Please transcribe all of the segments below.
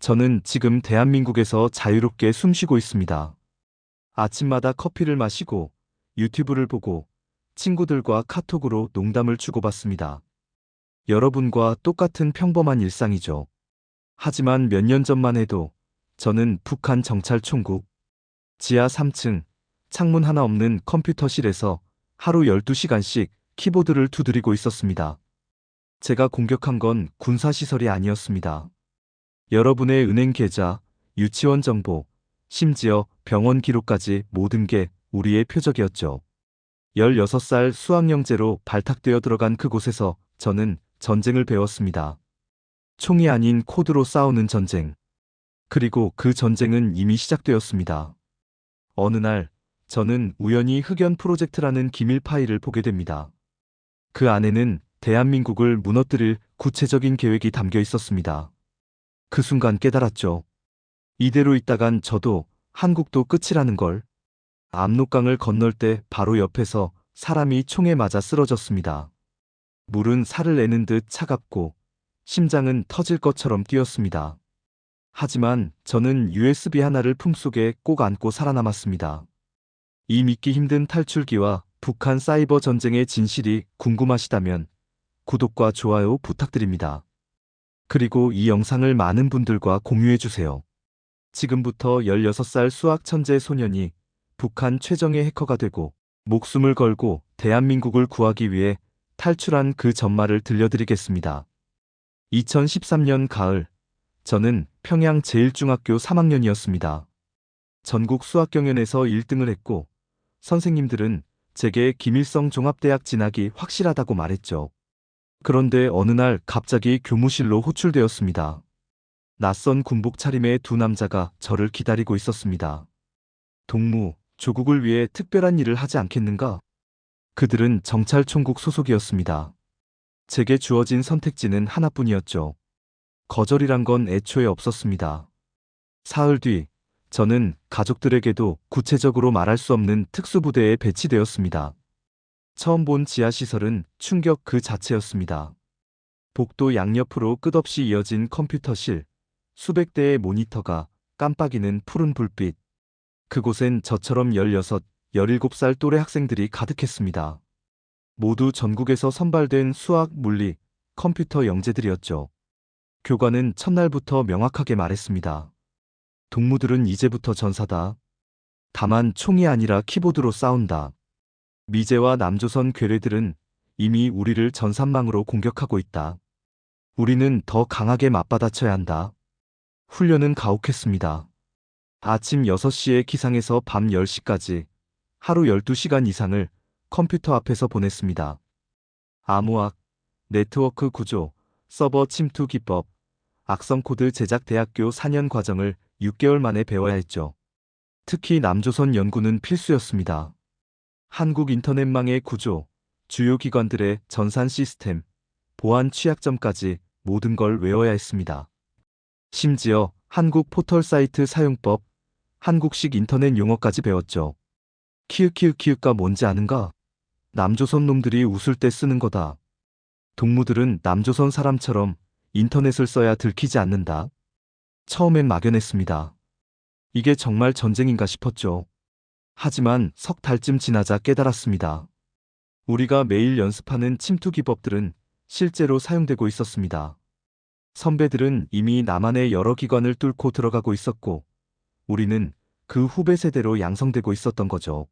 저는 지금 대한민국에서 자유롭게 숨쉬고 있습니다. 아침마다 커피를 마시고 유튜브를 보고 친구들과 카톡으로 농담을 주고받습니다. 여러분과 똑같은 평범한 일상이죠. 하지만 몇 년 전만 해도 저는 북한 정찰총국 지하 3층 창문 하나 없는 컴퓨터실에서 하루 12시간씩 키보드를 두드리고 있었습니다. 제가 공격한 건 군사시설이 아니었습니다. 여러분의 은행 계좌, 유치원 정보, 심지어 병원 기록까지 모든 게 우리의 표적이었죠. 16살 수학영재로 발탁되어 들어간 그곳에서 저는 전쟁을 배웠습니다. 총이 아닌 코드로 싸우는 전쟁. 그리고 그 전쟁은 이미 시작되었습니다. 어느 날, 저는 우연히 흑연 프로젝트라는 기밀 파일을 보게 됩니다. 그 안에는 대한민국을 무너뜨릴 구체적인 계획이 담겨 있었습니다. 그 순간 깨달았죠. 이대로 있다간 저도 한국도 끝이라는 걸. 압록강을 건널 때 바로 옆에서 사람이 총에 맞아 쓰러졌습니다. 물은 살을 내는 듯 차갑고 심장은 터질 것처럼 뛰었습니다. 하지만 저는 USB 하나를 품속에 꼭 안고 살아남았습니다. 이 믿기 힘든 탈출기와 북한 사이버 전쟁의 진실이 궁금하시다면 구독과 좋아요 부탁드립니다. 그리고 이 영상을 많은 분들과 공유해주세요. 지금부터 16살 수학 천재 소년이 북한 최정예 해커가 되고 목숨을 걸고 대한민국을 구하기 위해 탈출한 그 전말을 들려드리겠습니다. 2013년 가을, 저는 평양 제1중학교 3학년이었습니다. 전국 수학경연에서 1등을 했고 선생님들은 제게 김일성 종합대학 진학이 확실하다고 말했죠. 그런데 어느 날 갑자기 교무실로 호출되었습니다. 낯선 군복 차림의 두 남자가 저를 기다리고 있었습니다. 동무, 조국을 위해 특별한 일을 하지 않겠는가? 그들은 정찰총국 소속이었습니다. 제게 주어진 선택지는 하나뿐이었죠. 거절이란 건 애초에 없었습니다. 사흘 뒤, 저는 가족들에게도 구체적으로 말할 수 없는 특수부대에 배치되었습니다. 처음 본 지하시설은 충격 그 자체였습니다. 복도 양옆으로 끝없이 이어진 컴퓨터실, 수백 대의 모니터가 깜빡이는 푸른 불빛. 그곳엔 저처럼 16, 17살 또래 학생들이 가득했습니다. 모두 전국에서 선발된 수학, 물리, 컴퓨터 영재들이었죠. 교관은 첫날부터 명확하게 말했습니다. 동무들은 이제부터 전사다. 다만 총이 아니라 키보드로 싸운다. 미제와 남조선 괴뢰들은 이미 우리를 전산망으로 공격하고 있다. 우리는 더 강하게 맞받아쳐야 한다. 훈련은 가혹했습니다. 아침 6시에 기상해서 밤 10시까지 하루 12시간 이상을 컴퓨터 앞에서 보냈습니다. 암호학, 네트워크 구조, 서버 침투 기법, 악성 코드 제작 대학교 4년 과정을 6개월 만에 배워야 했죠. 특히 남조선 연구는 필수였습니다. 한국 인터넷망의 구조, 주요 기관들의 전산 시스템, 보안 취약점까지 모든 걸 외워야 했습니다. 심지어 한국 포털 사이트 사용법, 한국식 인터넷 용어까지 배웠죠. 키읔키읔키읔가 뭔지 아는가? 남조선 놈들이 웃을 때 쓰는 거다. 동무들은 남조선 사람처럼 인터넷을 써야 들키지 않는다. 처음엔 막연했습니다. 이게 정말 전쟁인가 싶었죠. 하지만 석 달쯤 지나자 깨달았습니다. 우리가 매일 연습하는 침투 기법들은 실제로 사용되고 있었습니다. 선배들은 이미 남한의 여러 기관을 뚫고 들어가고 있었고, 우리는 그 후배 세대로 양성되고 있었던 거죠.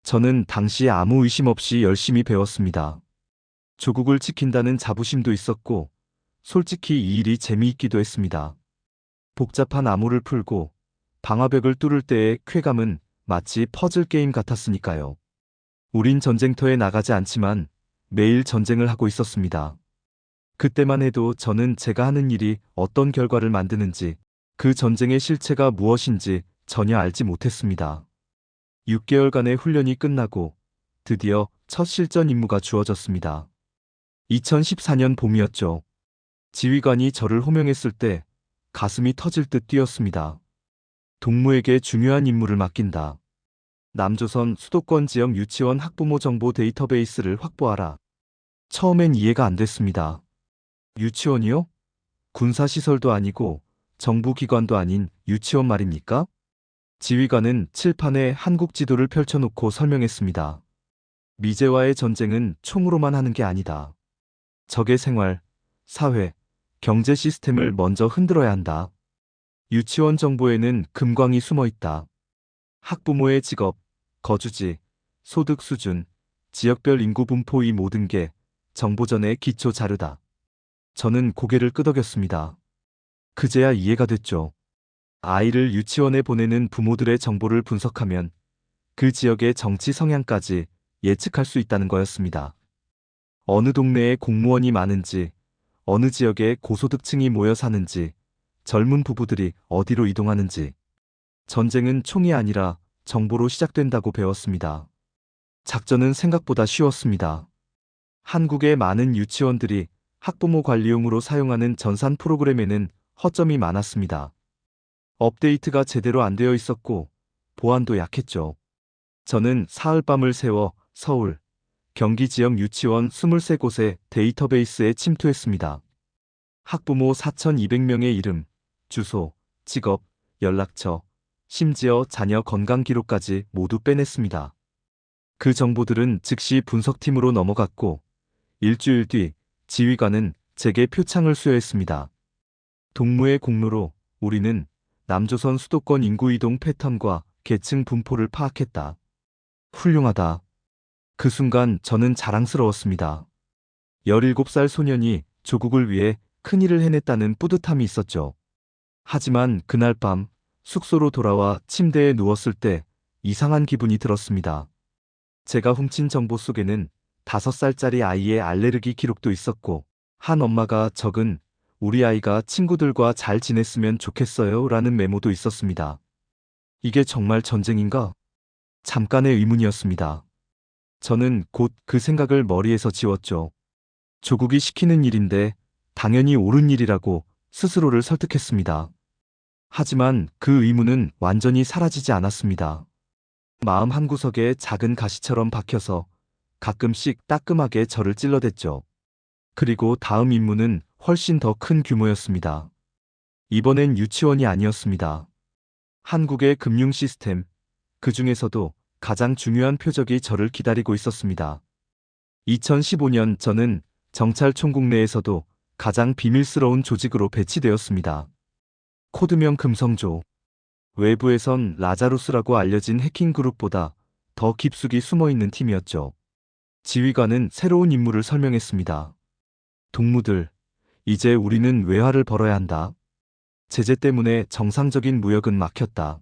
저는 당시 아무 의심 없이 열심히 배웠습니다. 조국을 지킨다는 자부심도 있었고, 솔직히 이 일이 재미있기도 했습니다. 복잡한 암호를 풀고 방화벽을 뚫을 때의 쾌감은 마치 퍼즐 게임 같았으니까요. 우린 전쟁터에 나가지 않지만 매일 전쟁을 하고 있었습니다. 그때만 해도 저는 제가 하는 일이 어떤 결과를 만드는지, 그 전쟁의 실체가 무엇인지 전혀 알지 못했습니다. 6개월간의 훈련이 끝나고 드디어 첫 실전 임무가 주어졌습니다. 2014년 봄이었죠. 지휘관이 저를 호명했을 때 가슴이 터질 듯 뛰었습니다. 동무에게 중요한 임무를 맡긴다. 남조선 수도권 지역 유치원 학부모 정보 데이터베이스를 확보하라. 처음엔 이해가 안 됐습니다. 유치원이요? 군사시설도 아니고 정부 기관도 아닌 유치원 말입니까? 지휘관은 칠판에 한국 지도를 펼쳐놓고 설명했습니다. 미제와의 전쟁은 총으로만 하는 게 아니다. 적의 생활, 사회, 경제 시스템을 먼저 흔들어야 한다. 유치원 정보에는 금광이 숨어 있다. 학부모의 직업, 거주지, 소득 수준, 지역별 인구 분포 이 모든 게 정보전의 기초 자료다. 저는 고개를 끄덕였습니다. 그제야 이해가 됐죠. 아이를 유치원에 보내는 부모들의 정보를 분석하면 그 지역의 정치 성향까지 예측할 수 있다는 거였습니다. 어느 동네에 공무원이 많은지, 어느 지역에 고소득층이 모여 사는지, 젊은 부부들이 어디로 이동하는지. 전쟁은 총이 아니라 정보로 시작된다고 배웠습니다. 작전은 생각보다 쉬웠습니다. 한국의 많은 유치원들이 학부모 관리용으로 사용하는 전산 프로그램에는 허점이 많았습니다. 업데이트가 제대로 안 되어 있었고 보안도 약했죠. 저는 사흘밤을 새워 서울, 경기 지역 유치원 23곳의 데이터베이스에 침투했습니다. 학부모 4,200명의 이름, 주소, 직업, 연락처, 심지어 자녀 건강 기록까지 모두 빼냈습니다. 그 정보들은 즉시 분석팀으로 넘어갔고 일주일 뒤 지휘관은 제게 표창을 수여했습니다. 동무의 공로로 우리는 남조선 수도권 인구 이동 패턴과 계층 분포를 파악했다. 훌륭하다. 그 순간 저는 자랑스러웠습니다. 17살 소년이 조국을 위해 큰일을 해냈다는 뿌듯함이 있었죠. 하지만 그날 밤 숙소로 돌아와 침대에 누웠을 때 이상한 기분이 들었습니다. 제가 훔친 정보 속에는 5살짜리 아이의 알레르기 기록도 있었고 한 엄마가 적은 우리 아이가 친구들과 잘 지냈으면 좋겠어요 라는 메모도 있었습니다. 이게 정말 전쟁인가? 잠깐의 의문이었습니다. 저는 곧 그 생각을 머리에서 지웠죠. 조국이 시키는 일인데 당연히 옳은 일이라고 스스로를 설득했습니다. 하지만 그 의문은 완전히 사라지지 않았습니다. 마음 한구석에 작은 가시처럼 박혀서 가끔씩 따끔하게 저를 찔러댔죠. 그리고 다음 임무는 훨씬 더 큰 규모였습니다. 이번엔 유치원이 아니었습니다. 한국의 금융 시스템, 그 중에서도 가장 중요한 표적이 저를 기다리고 있었습니다. 2015년 저는 정찰총국 내에서도 가장 비밀스러운 조직으로 배치되었습니다. 코드명 금성조. 외부에선 라자루스라고 알려진 해킹 그룹보다 더 깊숙이 숨어있는 팀이었죠. 지휘관은 새로운 임무를 설명했습니다. 동무들, 이제 우리는 외화를 벌어야 한다. 제재 때문에 정상적인 무역은 막혔다.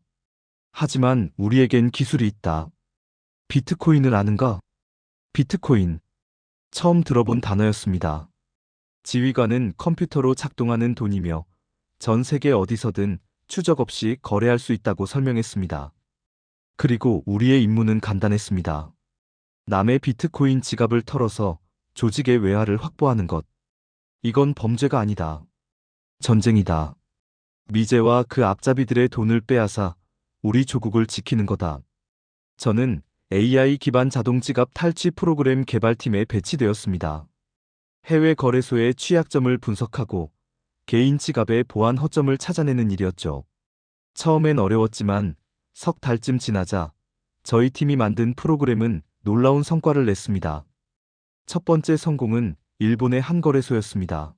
하지만 우리에겐 기술이 있다. 비트코인을 아는가? 비트코인. 처음 들어본 단어였습니다. 지휘관은 컴퓨터로 작동하는 돈이며 전 세계 어디서든 추적 없이 거래할 수 있다고 설명했습니다. 그리고 우리의 임무는 간단했습니다. 남의 비트코인 지갑을 털어서 조직의 외화를 확보하는 것. 이건 범죄가 아니다. 전쟁이다. 미제와 그 앞잡이들의 돈을 빼앗아 우리 조국을 지키는 거다. 저는 AI 기반 자동 지갑 탈취 프로그램 개발팀에 배치되었습니다. 해외 거래소의 취약점을 분석하고 개인 지갑의 보안 허점을 찾아내는 일이었죠. 처음엔 어려웠지만 석 달쯤 지나자 저희 팀이 만든 프로그램은 놀라운 성과를 냈습니다. 첫 번째 성공은 일본의 한 거래소였습니다.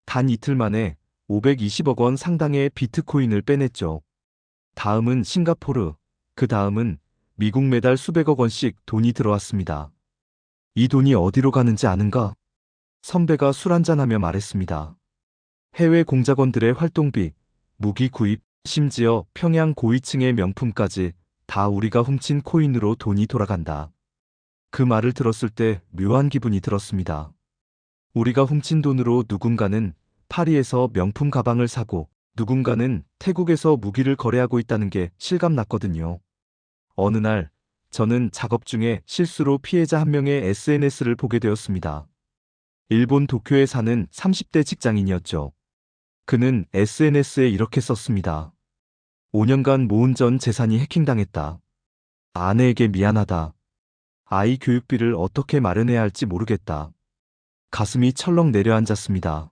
단 이틀 만에 520억 원 상당의 비트코인을 빼냈죠. 다음은 싱가포르, 그 다음은 미국 매달 수백억 원씩 돈이 들어왔습니다. 이 돈이 어디로 가는지 아는가? 선배가 술 한잔하며 말했습니다. 해외 공작원들의 활동비, 무기 구입, 심지어 평양 고위층의 명품까지 다 우리가 훔친 코인으로 돈이 돌아간다. 그 말을 들었을 때 묘한 기분이 들었습니다. 우리가 훔친 돈으로 누군가는 파리에서 명품 가방을 사고 누군가는 태국에서 무기를 거래하고 있다는 게 실감났거든요. 어느 날 저는 작업 중에 실수로 피해자 한 명의 SNS를 보게 되었습니다. 일본 도쿄에 사는 30대 직장인이었죠. 그는 SNS에 이렇게 썼습니다. 5년간 모은 전 재산이 해킹당했다. 아내에게 미안하다. 아이 교육비를 어떻게 마련해야 할지 모르겠다. 가슴이 철렁 내려앉았습니다.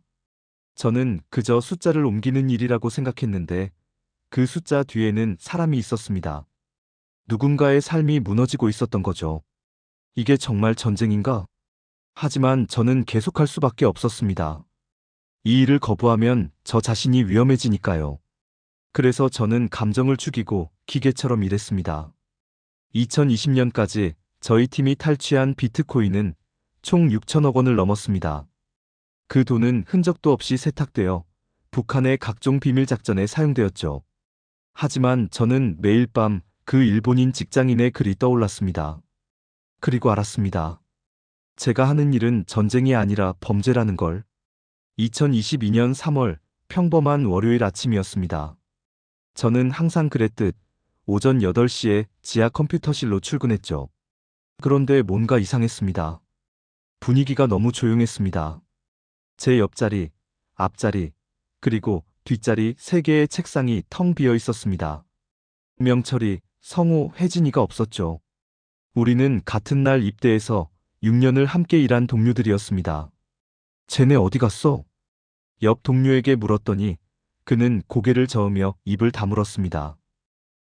저는 그저 숫자를 옮기는 일이라고 생각했는데 그 숫자 뒤에는 사람이 있었습니다. 누군가의 삶이 무너지고 있었던 거죠. 이게 정말 전쟁인가? 하지만 저는 계속할 수밖에 없었습니다. 이 일을 거부하면 저 자신이 위험해지니까요. 그래서 저는 감정을 죽이고 기계처럼 일했습니다. 2020년까지 저희 팀이 탈취한 비트코인은 총 6천억 원을 넘었습니다. 그 돈은 흔적도 없이 세탁되어 북한의 각종 비밀 작전에 사용되었죠. 하지만 저는 매일 밤 그 일본인 직장인의 글이 떠올랐습니다. 그리고 알았습니다. 제가 하는 일은 전쟁이 아니라 범죄라는 걸. 2022년 3월 평범한 월요일 아침이었습니다. 저는 항상 그랬듯 오전 8시에 지하 컴퓨터실로 출근했죠. 그런데 뭔가 이상했습니다. 분위기가 너무 조용했습니다. 제 옆자리, 앞자리, 그리고 뒷자리 3개의 책상이 텅 비어 있었습니다. 명철이, 성우, 혜진이가 없었죠. 우리는 같은 날 입대해서 6년을 함께 일한 동료들이었습니다. 쟤네 어디 갔어? 옆 동료에게 물었더니 그는 고개를 저으며 입을 다물었습니다.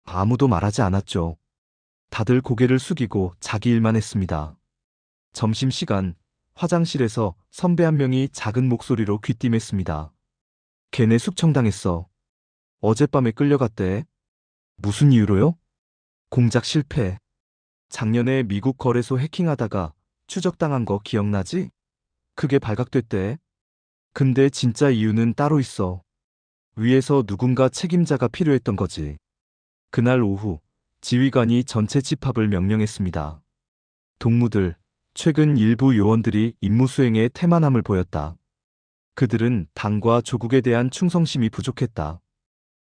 아무도 말하지 않았죠. 다들 고개를 숙이고 자기 일만 했습니다. 점심시간, 화장실에서 선배 한 명이 작은 목소리로 귀띔했습니다. 걔네 숙청당했어. 어젯밤에 끌려갔대. 무슨 이유로요? 공작 실패. 작년에 미국 거래소 해킹하다가 추적당한 거 기억나지? 그게 발각됐대. 근데 진짜 이유는 따로 있어. 위에서 누군가 책임자가 필요했던 거지. 그날 오후 지휘관이 전체 집합을 명령했습니다. 동무들, 최근 일부 요원들이 임무 수행에 태만함을 보였다. 그들은 당과 조국에 대한 충성심이 부족했다.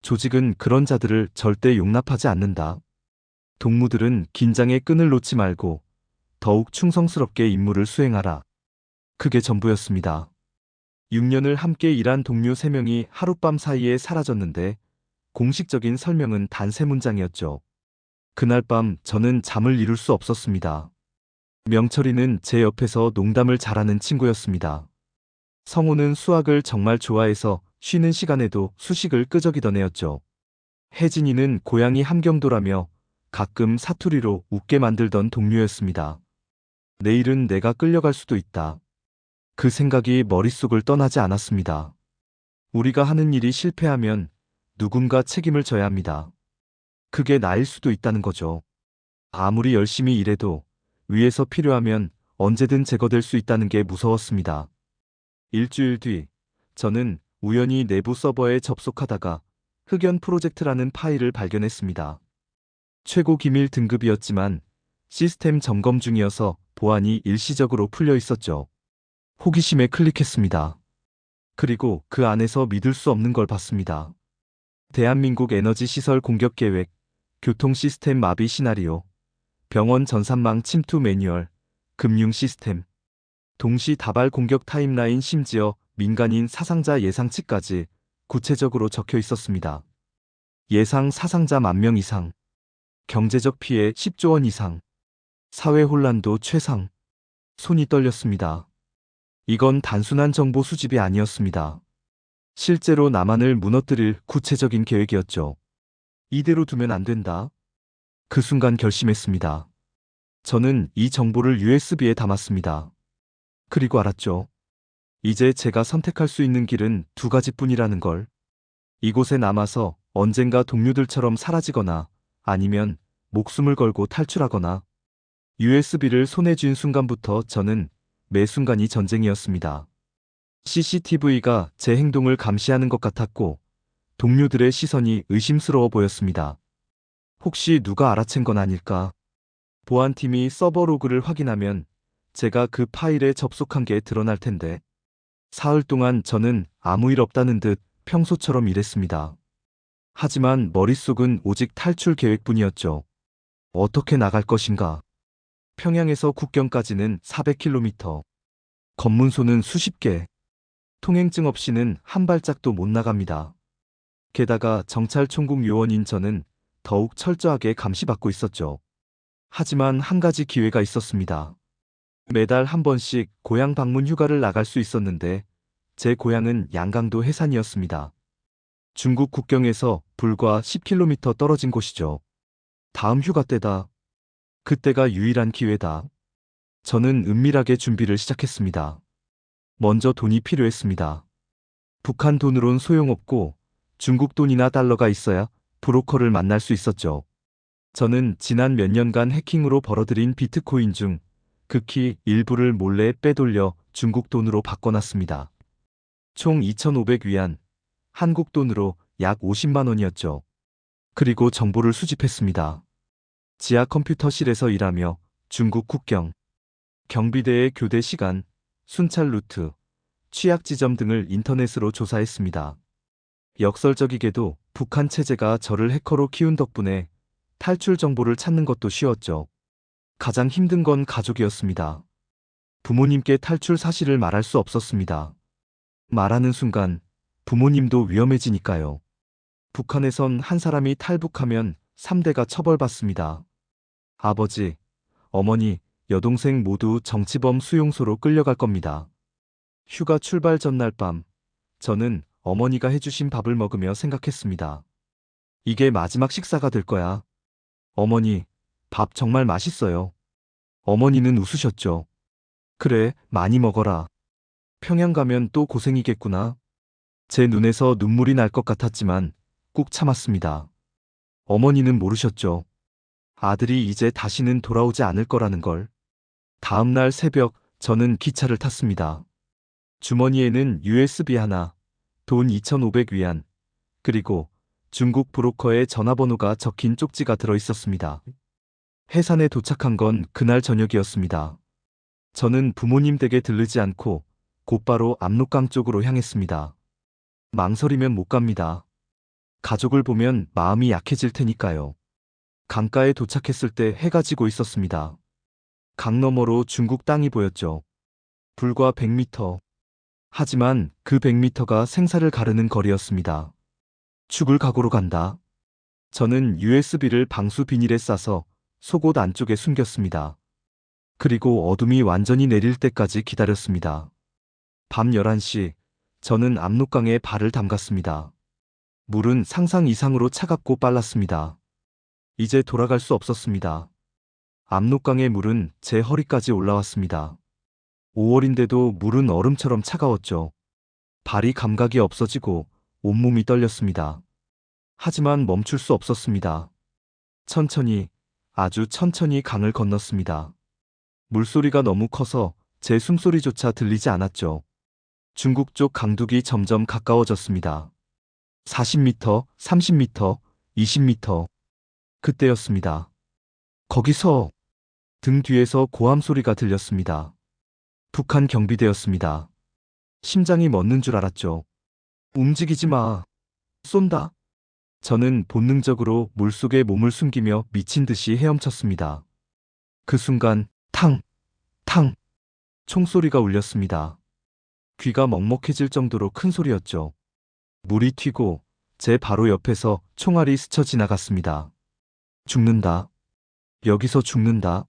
조직은 그런 자들을 절대 용납하지 않는다. 동무들은 긴장의 끈을 놓지 말고 더욱 충성스럽게 임무를 수행하라. 그게 전부였습니다. 6년을 함께 일한 동료 3명이 하룻밤 사이에 사라졌는데 공식적인 설명은 단 3문장이었죠. 그날 밤 저는 잠을 이룰 수 없었습니다. 명철이는 제 옆에서 농담을 잘하는 친구였습니다. 성우는 수학을 정말 좋아해서 쉬는 시간에도 수식을 끄적이던 애였죠. 혜진이는 고양이 함경도라며 가끔 사투리로 웃게 만들던 동료였습니다. 내일은 내가 끌려갈 수도 있다. 그 생각이 머릿속을 떠나지 않았습니다. 우리가 하는 일이 실패하면 누군가 책임을 져야 합니다. 그게 나일 수도 있다는 거죠. 아무리 열심히 일해도 위에서 필요하면 언제든 제거될 수 있다는 게 무서웠습니다. 일주일 뒤, 저는 우연히 내부 서버에 접속하다가 흑연 프로젝트라는 파일을 발견했습니다. 최고 기밀 등급이었지만 시스템 점검 중이어서 보안이 일시적으로 풀려 있었죠. 호기심에 클릭했습니다. 그리고 그 안에서 믿을 수 없는 걸 봤습니다. 대한민국 에너지 시설 공격 계획, 교통 시스템 마비 시나리오, 병원 전산망 침투 매뉴얼, 금융 시스템, 동시 다발 공격 타임라인 심지어 민간인 사상자 예상치까지 구체적으로 적혀 있었습니다. 예상 사상자 10,000명 이상, 경제적 피해 10조 원 이상, 사회 혼란도 최상. 손이 떨렸습니다. 이건 단순한 정보 수집이 아니었습니다. 실제로 남한을 무너뜨릴 구체적인 계획이었죠. 이대로 두면 안 된다. 그 순간 결심했습니다. 저는 이 정보를 USB에 담았습니다. 그리고 알았죠. 이제 제가 선택할 수 있는 길은 2가지뿐이라는 걸. 이곳에 남아서 언젠가 동료들처럼 사라지거나 아니면 목숨을 걸고 탈출하거나. USB를 손에 쥔 순간부터 저는 매 순간이 전쟁이었습니다. CCTV가 제 행동을 감시하는 것 같았고 동료들의 시선이 의심스러워 보였습니다. 혹시 누가 알아챈 건 아닐까? 보안팀이 서버 로그를 확인하면 제가 그 파일에 접속한 게 드러날 텐데. 사흘 동안 저는 아무 일 없다는 듯 평소처럼 일했습니다. 하지만 머릿속은 오직 탈출 계획뿐이었죠. 어떻게 나갈 것인가? 평양에서 국경까지는 400km. 검문소는 수십 개. 통행증 없이는 한 발짝도 못 나갑니다. 게다가 정찰총국 요원인 저는 더욱 철저하게 감시받고 있었죠. 하지만 한 가지 기회가 있었습니다. 매달 한 번씩 고향 방문 휴가를 나갈 수 있었는데 제 고향은 양강도 해산이었습니다. 중국 국경에서 불과 10km 떨어진 곳이죠. 다음 휴가 때다. 그때가 유일한 기회다. 저는 은밀하게 준비를 시작했습니다. 먼저 돈이 필요했습니다. 북한 돈으론 소용없고 중국 돈이나 달러가 있어야 브로커를 만날 수 있었죠. 저는 지난 몇 년간 해킹으로 벌어들인 비트코인 중 극히 일부를 몰래 빼돌려 중국 돈으로 바꿔놨습니다. 총 2,500위안, 한국 돈으로 약 50만 원이었죠. 그리고 정보를 수집했습니다. 지하 컴퓨터실에서 일하며 중국 국경, 경비대의 교대 시간, 순찰 루트, 취약 지점 등을 인터넷으로 조사했습니다. 역설적이게도 북한 체제가 저를 해커로 키운 덕분에 탈출 정보를 찾는 것도 쉬웠죠. 가장 힘든 건 가족이었습니다. 부모님께 탈출 사실을 말할 수 없었습니다. 말하는 순간 부모님도 위험해지니까요. 북한에선 한 사람이 탈북하면 3대가 처벌받습니다. 아버지, 어머니, 여동생 모두 정치범 수용소로 끌려갈 겁니다. 휴가 출발 전날 밤, 저는 어머니가 해주신 밥을 먹으며 생각했습니다. 이게 마지막 식사가 될 거야. 어머니, 밥 정말 맛있어요. 어머니는 웃으셨죠. 그래, 많이 먹어라. 평양 가면 또 고생이겠구나. 제 눈에서 눈물이 날 것 같았지만 꾹 참았습니다. 어머니는 모르셨죠. 아들이 이제 다시는 돌아오지 않을 거라는 걸. 다음 날 새벽 저는 기차를 탔습니다. 주머니에는 USB 하나, 돈 2,500위안, 그리고 중국 브로커의 전화번호가 적힌 쪽지가 들어 있었습니다. 해산에 도착한 건 그날 저녁이었습니다. 저는 부모님 댁에 들르지 않고 곧바로 압록강 쪽으로 향했습니다. 망설이면 못 갑니다. 가족을 보면 마음이 약해질 테니까요. 강가에 도착했을 때 해가 지고 있었습니다. 강 너머로 중국 땅이 보였죠. 불과 100m. 하지만 그 100m가 생사를 가르는 거리였습니다. 죽을 각오로 간다. 저는 USB를 방수 비닐에 싸서 속옷 안쪽에 숨겼습니다. 그리고 어둠이 완전히 내릴 때까지 기다렸습니다. 밤 11시, 저는 압록강에 발을 담갔습니다. 물은 상상 이상으로 차갑고 빨랐습니다. 이제 돌아갈 수 없었습니다. 압록강의 물은 제 허리까지 올라왔습니다. 5월인데도 물은 얼음처럼 차가웠죠. 발이 감각이 없어지고 온몸이 떨렸습니다. 하지만 멈출 수 없었습니다. 천천히, 아주 천천히 강을 건넜습니다. 물소리가 너무 커서 제 숨소리조차 들리지 않았죠. 중국 쪽 강둑이 점점 가까워졌습니다. 40m, 30m, 20m. 그때였습니다. 거기서 등 뒤에서 고함 소리가 들렸습니다. 북한 경비대였습니다. 심장이 멎는 줄 알았죠. 움직이지 마. 쏜다. 저는 본능적으로 물속에 몸을 숨기며 미친 듯이 헤엄쳤습니다. 그 순간 탕! 탕! 총소리가 울렸습니다. 귀가 먹먹해질 정도로 큰 소리였죠. 물이 튀고 제 바로 옆에서 총알이 스쳐 지나갔습니다. 죽는다. 여기서 죽는다.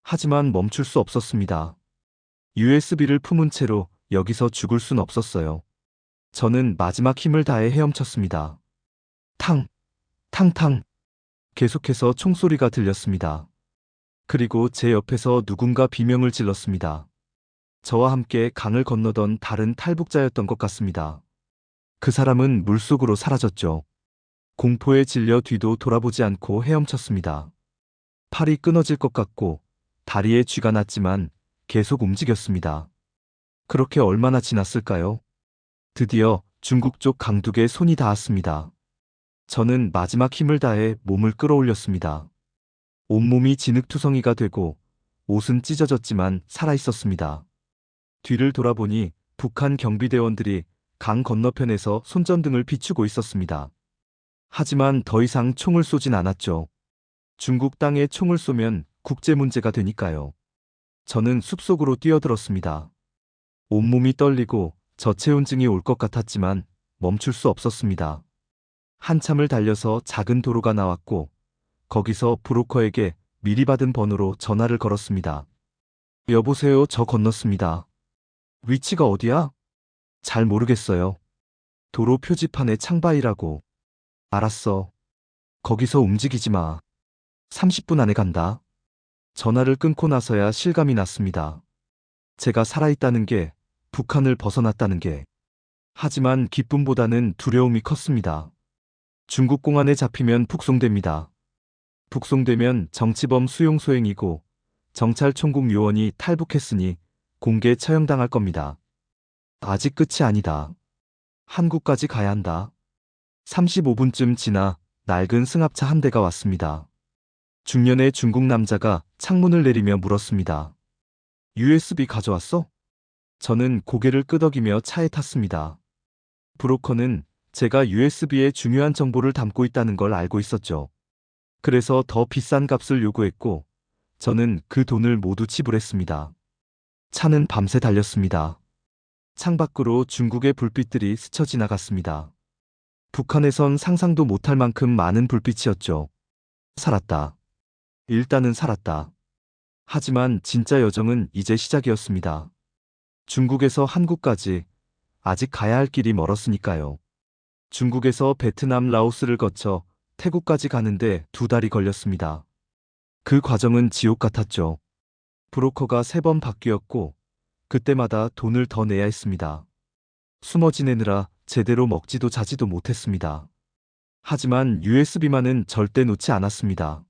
하지만 멈출 수 없었습니다. USB를 품은 채로 여기서 죽을 순 없었어요. 저는 마지막 힘을 다해 헤엄쳤습니다. 탕! 탕탕! 계속해서 총소리가 들렸습니다. 그리고 제 옆에서 누군가 비명을 질렀습니다. 저와 함께 강을 건너던 다른 탈북자였던 것 같습니다. 그 사람은 물속으로 사라졌죠. 공포에 질려 뒤도 돌아보지 않고 헤엄쳤습니다. 팔이 끊어질 것 같고 다리에 쥐가 났지만 계속 움직였습니다. 그렇게 얼마나 지났을까요? 드디어 중국 쪽 강둑에 손이 닿았습니다. 저는 마지막 힘을 다해 몸을 끌어올렸습니다. 온몸이 진흙투성이가 되고 옷은 찢어졌지만 살아있었습니다. 뒤를 돌아보니 북한 경비대원들이 강 건너편에서 손전등을 비추고 있었습니다. 하지만 더 이상 총을 쏘진 않았죠. 중국 땅에 총을 쏘면 국제 문제가 되니까요. 저는 숲속으로 뛰어들었습니다. 온몸이 떨리고 저체온증이 올 것 같았지만 멈출 수 없었습니다. 한참을 달려서 작은 도로가 나왔고 거기서 브로커에게 미리 받은 번호로 전화를 걸었습니다. 여보세요, 저 건넜습니다. 위치가 어디야? 잘 모르겠어요. 도로 표지판에 창바이라고. 알았어. 거기서 움직이지 마. 30분 안에 간다. 전화를 끊고 나서야 실감이 났습니다. 제가 살아있다는 게, 북한을 벗어났다는 게. 하지만 기쁨보다는 두려움이 컸습니다. 중국 공안에 잡히면 북송됩니다. 북송되면 정치범 수용소행이고 정찰총국 요원이 탈북했으니 공개 처형당할 겁니다. 아직 끝이 아니다. 한국까지 가야 한다. 35분쯤 지나 낡은 승합차 한 대가 왔습니다. 중년의 중국 남자가 창문을 내리며 물었습니다. USB 가져왔어? 저는 고개를 끄덕이며 차에 탔습니다. 브로커는 제가 USB에 중요한 정보를 담고 있다는 걸 알고 있었죠. 그래서 더 비싼 값을 요구했고, 저는 그 돈을 모두 지불했습니다. 차는 밤새 달렸습니다. 창밖으로 중국의 불빛들이 스쳐 지나갔습니다. 북한에선 상상도 못할 만큼 많은 불빛이었죠. 살았다. 일단은 살았다. 하지만 진짜 여정은 이제 시작이었습니다. 중국에서 한국까지 아직 가야 할 길이 멀었으니까요. 중국에서 베트남, 라오스를 거쳐 태국까지 가는데 2달이 걸렸습니다. 그 과정은 지옥 같았죠. 브로커가 3번 바뀌었고 그때마다 돈을 더 내야 했습니다. 숨어 지내느라 제대로 먹지도 자지도 못했습니다. 하지만 USB만은 절대 놓지 않았습니다.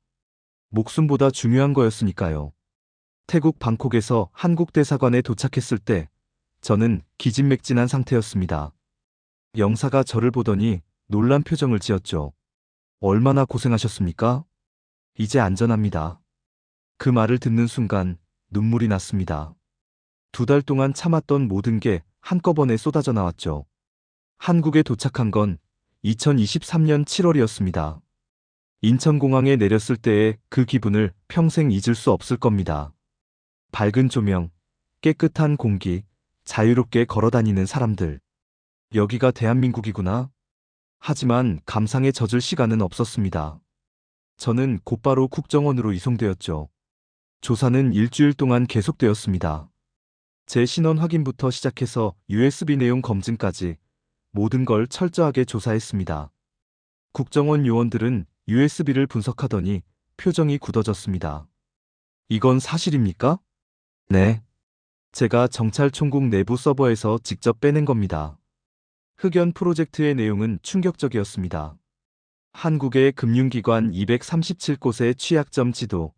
목숨보다 중요한 거였으니까요. 태국 방콕에서 한국 대사관에 도착했을 때 저는 기진맥진한 상태였습니다. 영사가 저를 보더니 놀란 표정을 지었죠. 얼마나 고생하셨습니까? 이제 안전합니다. 그 말을 듣는 순간 눈물이 났습니다. 2달 동안 참았던 모든 게 한꺼번에 쏟아져 나왔죠. 한국에 도착한 건 2023년 7월이었습니다. 인천공항에 내렸을 때의 그 기분을 평생 잊을 수 없을 겁니다. 밝은 조명, 깨끗한 공기, 자유롭게 걸어다니는 사람들. 여기가 대한민국이구나. 하지만 감상에 젖을 시간은 없었습니다. 저는 곧바로 국정원으로 이송되었죠. 조사는 일주일 동안 계속되었습니다. 제 신원 확인부터 시작해서 USB 내용 검증까지 모든 걸 철저하게 조사했습니다. 국정원 요원들은 USB를 분석하더니 표정이 굳어졌습니다. 이건 사실입니까? 네. 제가 정찰총국 내부 서버에서 직접 빼낸 겁니다. 흑연 프로젝트의 내용은 충격적이었습니다. 한국의 금융기관 237곳의 취약점 지도,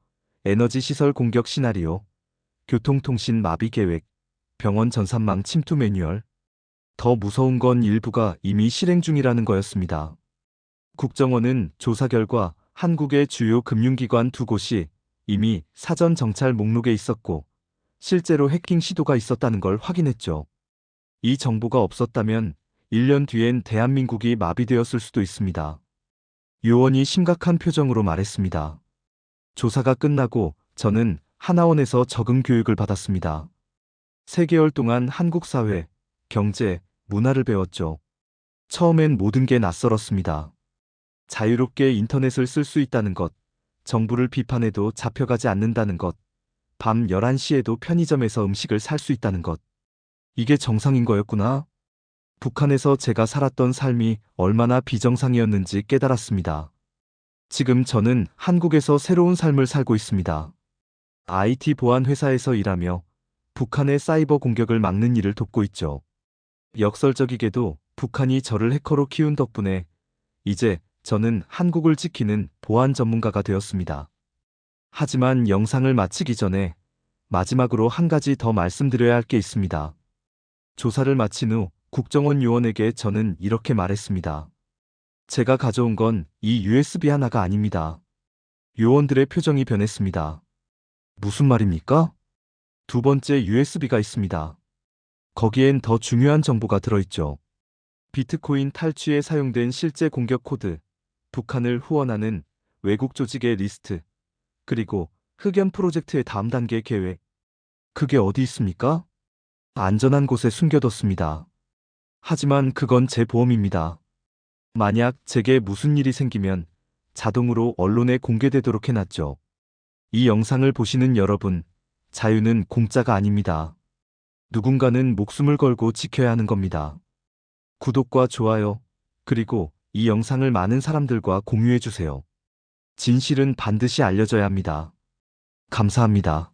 에너지시설 공격 시나리오, 교통통신 마비 계획, 병원 전산망 침투 매뉴얼. 더 무서운 건 일부가 이미 실행 중이라는 거였습니다. 국정원은 조사 결과 한국의 주요 금융기관 2곳이 이미 사전 정찰 목록에 있었고 실제로 해킹 시도가 있었다는 걸 확인했죠. 이 정보가 없었다면 1년 뒤엔 대한민국이 마비되었을 수도 있습니다. 요원이 심각한 표정으로 말했습니다. 조사가 끝나고 저는 하나원에서 적응 교육을 받았습니다. 3개월 동안 한국 사회, 경제, 문화를 배웠죠. 처음엔 모든 게 낯설었습니다. 자유롭게 인터넷을 쓸 수 있다는 것, 정부를 비판해도 잡혀가지 않는다는 것, 밤 11시에도 편의점에서 음식을 살 수 있다는 것. 이게 정상인 거였구나. 북한에서 제가 살았던 삶이 얼마나 비정상이었는지 깨달았습니다. 지금 저는 한국에서 새로운 삶을 살고 있습니다. IT 보안 회사에서 일하며 북한의 사이버 공격을 막는 일을 돕고 있죠. 역설적이게도 북한이 저를 해커로 키운 덕분에 이제 저는 한국을 지키는 보안 전문가가 되었습니다. 하지만 영상을 마치기 전에 마지막으로 한 가지 더 말씀드려야 할 게 있습니다. 조사를 마친 후 국정원 요원에게 저는 이렇게 말했습니다. 제가 가져온 건 이 USB 하나가 아닙니다. 요원들의 표정이 변했습니다. 무슨 말입니까? 2번째 USB가 있습니다. 거기엔 더 중요한 정보가 들어있죠. 비트코인 탈취에 사용된 실제 공격 코드, 북한을 후원하는 외국 조직의 리스트, 그리고 흑연 프로젝트의 다음 단계 계획. 그게 어디 있습니까? 안전한 곳에 숨겨뒀습니다. 하지만 그건 제 보험입니다. 만약 제게 무슨 일이 생기면 자동으로 언론에 공개되도록 해놨죠. 이 영상을 보시는 여러분, 자유는 공짜가 아닙니다. 누군가는 목숨을 걸고 지켜야 하는 겁니다. 구독과 좋아요, 그리고 이 영상을 많은 사람들과 공유해 주세요. 진실은 반드시 알려져야 합니다. 감사합니다.